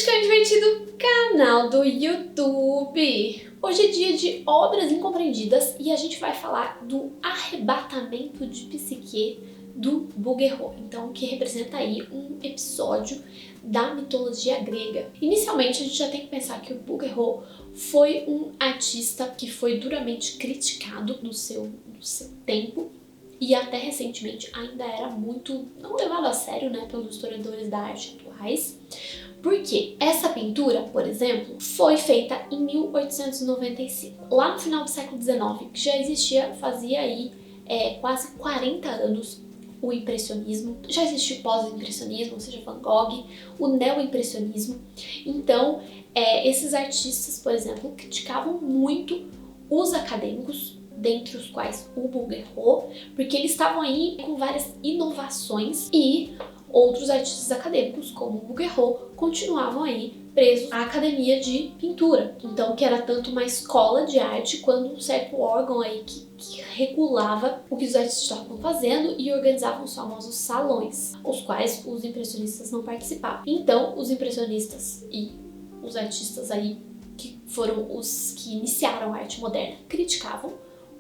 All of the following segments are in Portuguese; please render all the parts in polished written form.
Criticamente Divertido, canal do YouTube. Hoje é dia de obras incompreendidas e a gente vai falar do arrebatamento de psique do Bouguereau, então que representa aí um episódio da mitologia grega. Inicialmente a gente já tem que pensar que o Bouguereau foi um artista que foi duramente criticado no seu tempo e até recentemente ainda era muito não levado a sério, né, pelos historiadores da arte atuais. Porque essa pintura, por exemplo, foi feita em 1895, lá no final do século XIX, que já existia, fazia aí quase 40 anos, o impressionismo. Já existia o pós-impressionismo, ou seja, Van Gogh, o neo-impressionismo. Então, esses artistas, por exemplo, criticavam muito os acadêmicos, dentre os quais o Bouguereau, porque eles estavam aí com várias inovações e outros artistas acadêmicos, como o Bouguereau, continuavam aí presos à academia de pintura. Então, que era tanto uma escola de arte quanto um certo órgão aí que regulava o que os artistas estavam fazendo e organizavam os famosos salões, os quais os impressionistas não participavam. Então, os impressionistas e os artistas aí que foram os que iniciaram a arte moderna criticavam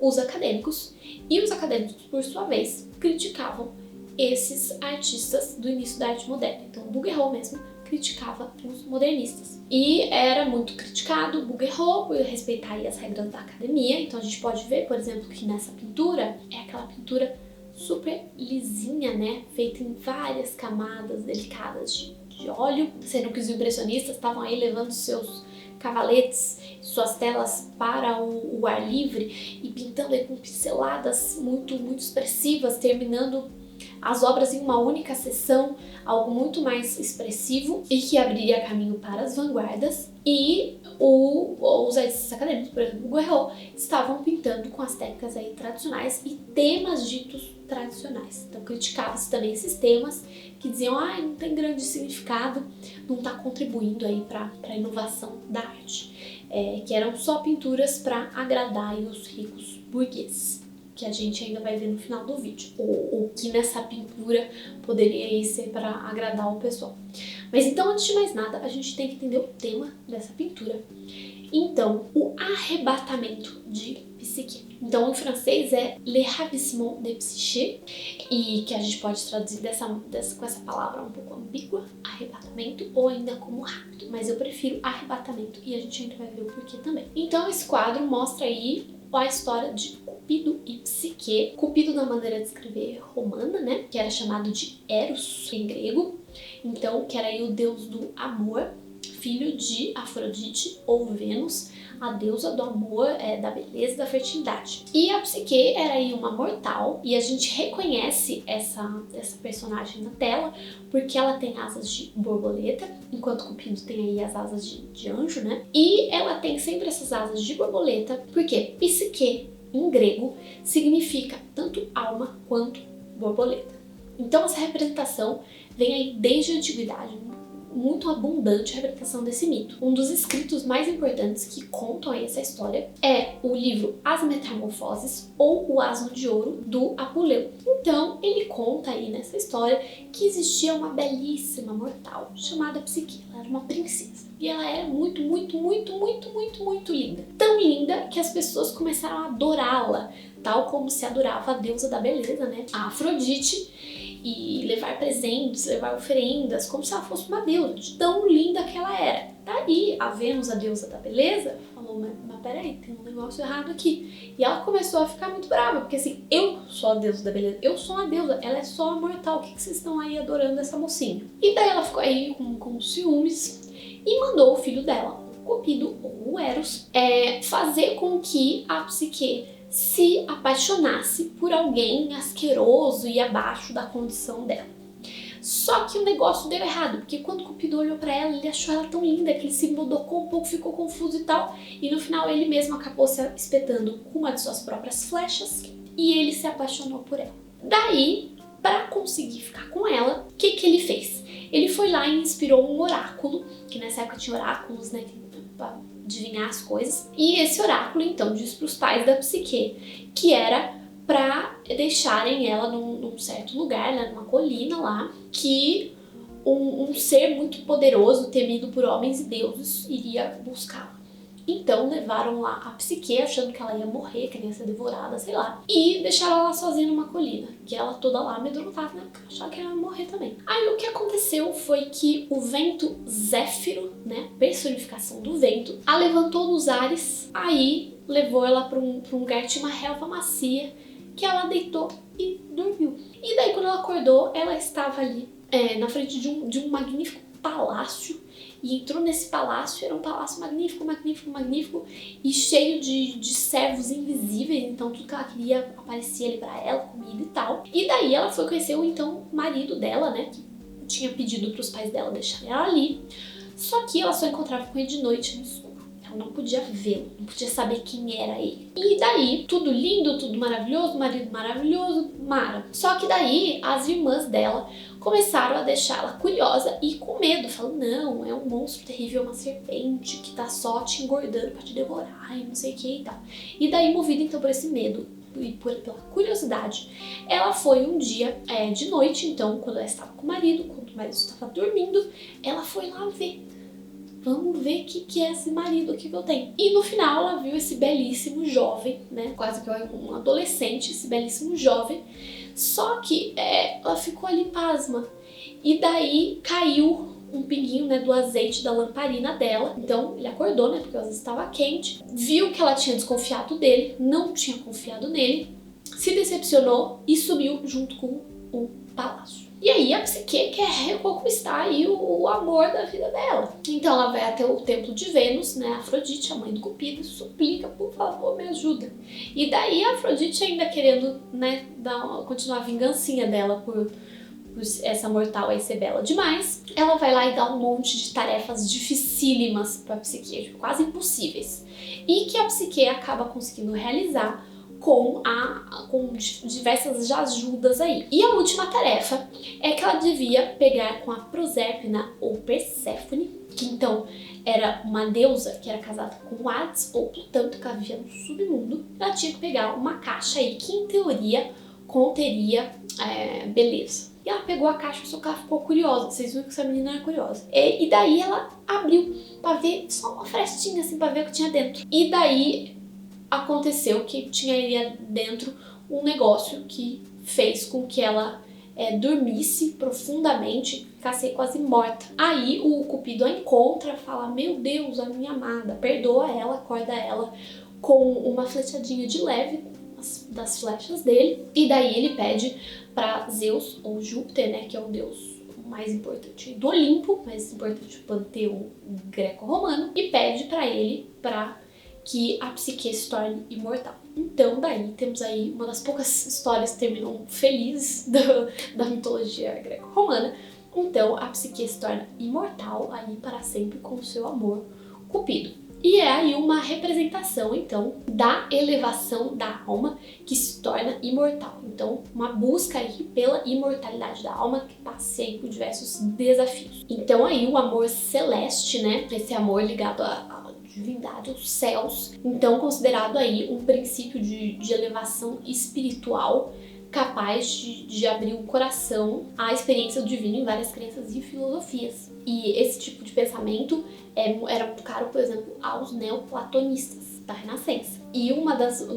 os acadêmicos e os acadêmicos, por sua vez, criticavam esses artistas do início da arte moderna. Então, o Bouguereau mesmo criticava os modernistas. E era muito criticado o Bouguereau por respeitar aí as regras da academia. Então, a gente pode ver, por exemplo, que nessa pintura é aquela pintura super lisinha, né? Feita em várias camadas delicadas de óleo, sendo que os impressionistas estavam aí levando seus cavaletes, suas telas para o ar livre e pintando aí com pinceladas muito expressivas, terminando as obras em uma única sessão, algo muito mais expressivo e que abriria caminho para as vanguardas. E os artistas acadêmicos, por exemplo, o Bouguereau, estavam pintando com as técnicas aí tradicionais e temas ditos tradicionais. Então criticava-se também esses temas que diziam, não tem grande significado, não está contribuindo aí para a inovação da arte, que eram só pinturas para agradar aí os ricos burgueses, que a gente ainda vai ver no final do vídeo, o que nessa pintura poderia ser para agradar o pessoal. Mas então, antes de mais nada, a gente tem que entender o tema dessa pintura. Então, o arrebatamento de psique. Então, em francês é Le Ravissement de Psyché, e que a gente pode traduzir com essa palavra um pouco ambígua, arrebatamento, ou ainda como rápido, mas eu prefiro arrebatamento e a gente ainda vai ver o porquê também. Então, esse quadro mostra aí a história de Cupido e Psique. Cupido na maneira de escrever romana, né, que era chamado de Eros em grego, então que era aí o deus do amor, filho de Afrodite ou Vênus, a deusa do amor, da beleza e da fertilidade. E a Psique era aí uma mortal, e a gente reconhece essa personagem na tela porque ela tem asas de borboleta, enquanto Cupido tem aí as asas de anjo, né? E ela tem sempre essas asas de borboleta porque Psique, em grego, significa tanto alma quanto borboleta. Então essa representação vem aí desde a antiguidade, muito abundante a representação desse mito. Um dos escritos mais importantes que contam aí essa história é o livro As Metamorfoses, ou O Asno de Ouro, do Apuleu. Então, ele conta aí nessa história que existia uma belíssima mortal chamada Psique. Ela era uma princesa. E ela era muito linda. Tão linda que as pessoas começaram a adorá-la, tal como se adorava a deusa da beleza, né, a Afrodite, e levar presentes, levar oferendas, como se ela fosse uma deusa, de tão linda que ela era. Daí, a Vênus, a deusa da beleza, falou, mas peraí, tem um negócio errado aqui. E ela começou a ficar muito brava, porque assim, eu sou a deusa da beleza, eu sou uma deusa, ela é só uma mortal, o que vocês estão aí adorando essa mocinha? E daí ela ficou aí com ciúmes e mandou o filho dela, o Cupido, ou o Eros, fazer com que a Psique se apaixonasse por alguém asqueroso e abaixo da condição dela. Só que o negócio deu errado, porque quando Cupido olhou pra ela, ele achou ela tão linda que ele se mudocou um pouco, ficou confuso e tal, e no final ele mesmo acabou se espetando com uma de suas próprias flechas e ele se apaixonou por ela. Daí, para conseguir ficar com ela, o que ele fez? Ele foi lá e inspirou um oráculo, que nessa época tinha oráculos, né, pra adivinhar as coisas, e esse oráculo então disse para os pais da Psique que era para deixarem ela num certo lugar, né, numa colina lá, que um ser muito poderoso, temido por homens e deuses, iria buscá-la. Então levaram lá a Psique, achando que ela ia morrer, que ela ia ser devorada, sei lá. E deixaram ela sozinha numa colina, que ela toda lá amedrontada, né? Porque achava que ela ia morrer também. Aí o que aconteceu foi que o vento Zéfiro, né? Personificação do vento, a levantou nos ares, aí levou ela para um lugar que tinha uma relva macia, que ela deitou e dormiu. E daí quando ela acordou, ela estava ali na frente de um magnífico palácio, e entrou nesse palácio. Era um palácio magnífico, magnífico, magnífico, e cheio de servos invisíveis, então tudo que ela queria aparecia ali pra ela, comida e tal. E daí ela foi conhecer o então marido dela, né, que tinha pedido pros pais dela deixarem ela ali, só que ela só encontrava com ele de noite no escuro. Ela não podia vê-lo, não podia saber quem era ele. E daí, tudo lindo, tudo maravilhoso, marido maravilhoso, mara. Só que daí, as irmãs dela começaram a deixá-la curiosa e com medo, falando, não, é um monstro terrível, uma serpente que tá só te engordando pra te devorar e não sei o que e tal. E daí, movida então por esse medo e pela curiosidade, ela foi um dia de noite, então, quando ela estava com o marido, quando o marido estava dormindo, ela foi lá ver. Vamos ver o que é esse marido aqui que eu tenho. E no final ela viu esse belíssimo jovem, né? Quase que um adolescente, esse belíssimo jovem. Só que ela ficou ali pasma. E daí caiu um pinguinho, né, do azeite da lamparina dela. Então ele acordou, né, porque o azeite estava quente. Viu que ela tinha desconfiado dele, não tinha confiado nele. Se decepcionou e subiu junto com o palácio. E aí a Psique quer reconquistar aí o amor da vida dela. Então ela vai até o templo de Vênus, né, Afrodite, a mãe do Cupido, e suplica, por favor, me ajuda. E daí a Afrodite ainda querendo, né, continuar a vingancinha dela por essa mortal aí ser bela demais, ela vai lá e dá um monte de tarefas dificílimas pra Psique, tipo, quase impossíveis. E que a Psique acaba conseguindo realizar com diversas ajudas aí. E a última tarefa é que ela devia pegar com a Proserpina ou Perséfone, que então era uma deusa que era casada com Hades ou Plutão, que havia no submundo. Ela tinha que pegar uma caixa aí que em teoria conteria beleza. E ela pegou a caixa, só que ela ficou curiosa. Vocês viram que essa menina era curiosa. E daí ela abriu pra ver só uma frestinha assim, pra ver o que tinha dentro. E daí aconteceu que tinha ali dentro um negócio que fez com que ela dormisse profundamente, ficasse quase morta. Aí o Cupido a encontra, fala, meu Deus, a minha amada, perdoa ela, acorda ela com uma flechadinha de leve das flechas dele. E daí ele pede para Zeus, ou Júpiter, né, que é o deus mais importante do Olimpo, mais importante do panteão greco-romano, e pede para ele que a Psique se torne imortal. Então daí temos aí uma das poucas histórias que terminam felizes da mitologia greco-romana. Então a Psique se torna imortal aí para sempre com o seu amor Cupido. E é aí uma representação, então, da elevação da alma que se torna imortal. Então, uma busca aí pela imortalidade da alma que passe aí por diversos desafios. Então aí o amor celeste, né, esse amor ligado à divindade, aos céus, então considerado aí um princípio de elevação espiritual capaz de abrir o coração à experiência do divino em várias crenças e filosofias. E esse tipo de pensamento era muito caro, por exemplo, aos neoplatonistas da Renascença. E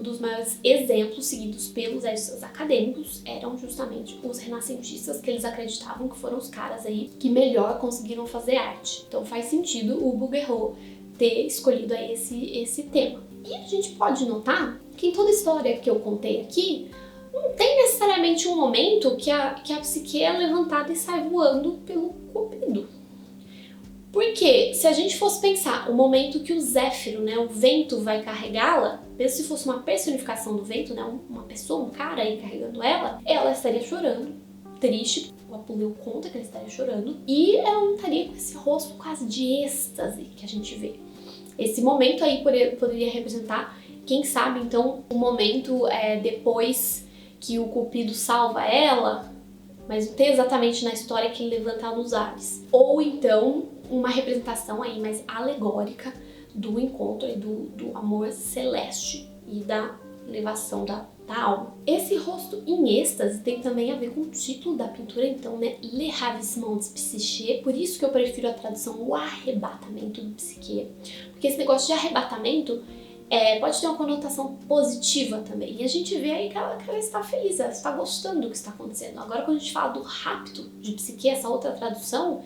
dos maiores exemplos seguidos pelos acadêmicos eram justamente os renascentistas, que eles acreditavam que foram os caras aí que melhor conseguiram fazer arte. Então faz sentido o Bouguereau ter escolhido aí esse tema. E a gente pode notar que em toda a história que eu contei aqui, não tem necessariamente um momento que a Psique é levantada e sai voando pelo Cupido. Porque se a gente fosse pensar o momento que o Zéfiro, né, o vento vai carregá-la, mesmo se fosse uma personificação do vento, né, uma pessoa, um cara aí carregando ela estaria chorando, triste, o Apuleu conta que ela estaria chorando, e ela não estaria com esse rosto quase de êxtase que a gente vê. Esse momento aí poderia representar, quem sabe, então, o momento depois que o Cupido salva ela, mas não tem exatamente na história que ele levanta ela nos ares. Ou então, uma representação aí mais alegórica do encontro e do amor celeste e da elevação da da alma. Esse rosto em êxtase tem também a ver com o título da pintura, então, né, Le Ravissement de Psyché, por isso que eu prefiro a tradução O Arrebatamento do Psique, porque esse negócio de arrebatamento pode ter uma conotação positiva também. E a gente vê aí que ela está feliz, ela está gostando do que está acontecendo. Agora, quando a gente fala do rapto de Psique, essa outra tradução,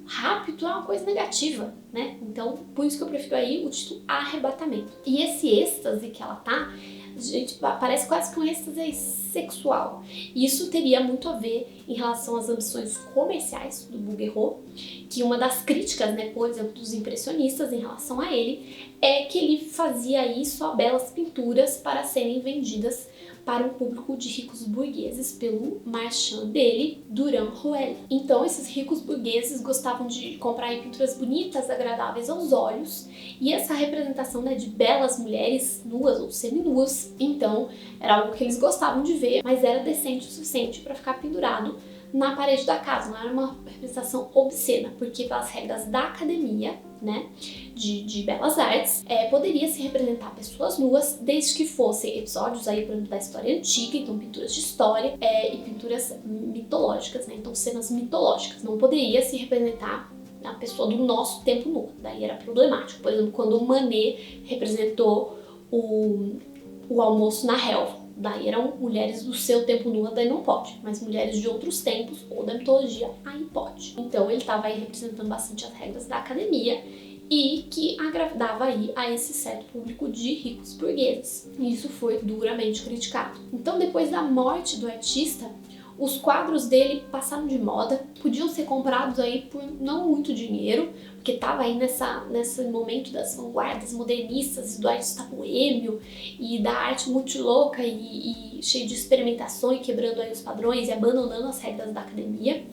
rapto é uma coisa negativa, né? Então, por isso que eu prefiro aí o título Arrebatamento. E esse êxtase que ela tá, gente, parece quase que um êxtase sexual. E isso teria muito a ver em relação às ambições comerciais do Bouguereau, que uma das críticas, né, por exemplo, dos impressionistas em relação a ele, é que ele fazia aí só belas pinturas para serem vendidas para um público de ricos burgueses pelo marchand dele, Durand Ruel. Então, esses ricos burgueses gostavam de comprar aí pinturas bonitas, agradáveis aos olhos, e essa representação, né, de belas mulheres nuas ou seminuas, então, era algo que eles gostavam de ver, mas era decente o suficiente para ficar pendurado na parede da casa, não era uma representação obscena, porque pelas regras da academia, né, de belas artes, poderia se representar pessoas nuas, desde que fossem episódios aí, por exemplo, da história antiga, então pinturas de história e pinturas mitológicas, né, então cenas mitológicas. Não poderia se representar a pessoa do nosso tempo nua, daí era problemático. Por exemplo, quando o Manet representou o almoço na relva, daí eram mulheres do seu tempo nua, daí não pode, mas mulheres de outros tempos ou da mitologia, aí pode. Então ele estava aí representando bastante as regras da academia e que agradava aí a esse certo público de ricos burgueses. E isso foi duramente criticado. Então, depois da morte do artista, os quadros dele passaram de moda, podiam ser comprados aí por não muito dinheiro, porque estava aí nesse momento das vanguardas modernistas, do artista boêmio e da arte muito louca e cheio de experimentação e quebrando aí os padrões e abandonando as regras da academia.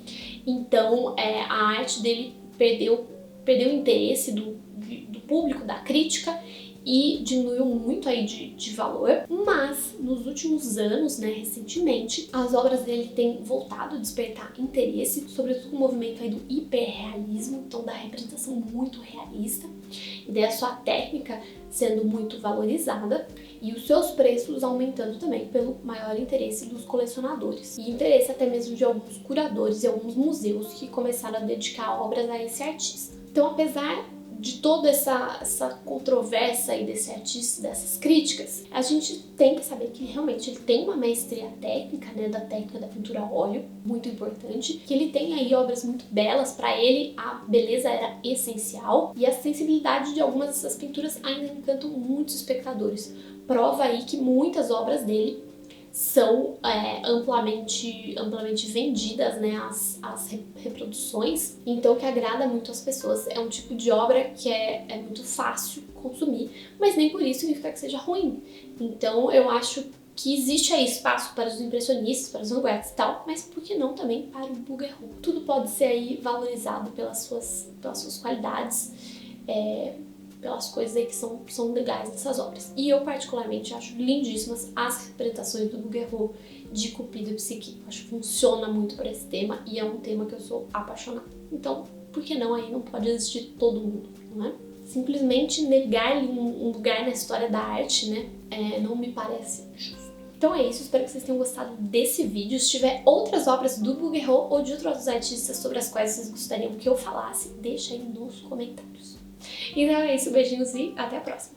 Então a arte dele perdeu o interesse do público, da crítica, e diminuiu muito aí de valor, mas nos últimos anos, né, recentemente, as obras dele têm voltado a despertar interesse, sobretudo com o movimento aí do hiperrealismo, então da representação muito realista, e daí a sua técnica sendo muito valorizada e os seus preços aumentando também pelo maior interesse dos colecionadores e interesse até mesmo de alguns curadores e alguns museus que começaram a dedicar obras a esse artista. Então, apesar de toda essa controvérsia aí desse artista, dessas críticas, a gente tem que saber que realmente ele tem uma maestria técnica, né, da técnica da pintura a óleo, muito importante, que ele tem aí obras muito belas, para ele a beleza era essencial e a sensibilidade de algumas dessas pinturas ainda encantam muitos espectadores. Prova aí que muitas obras dele são amplamente vendidas, né, as reproduções, então que agrada muito as pessoas. É um tipo de obra que é muito fácil consumir, mas nem por isso significa que seja ruim. Então eu acho que existe aí espaço para os impressionistas, para os vanguardas e tal, mas por que não também para o Bouguereau? Tudo pode ser aí valorizado pelas suas qualidades, pelas coisas aí que são legais dessas obras. E eu particularmente acho lindíssimas as representações do Bouguereau de Cupido e Psique. Acho que funciona muito para esse tema e é um tema que eu sou apaixonada. Então, por que não aí não pode existir todo mundo, não é? Simplesmente negar-lhe um lugar na história da arte, né, não me parece justo. Então é isso, espero que vocês tenham gostado desse vídeo. Se tiver outras obras do Bouguereau ou de outros artistas sobre as quais vocês gostariam que eu falasse, deixa aí nos comentários. Então é isso, beijinhos e até a próxima!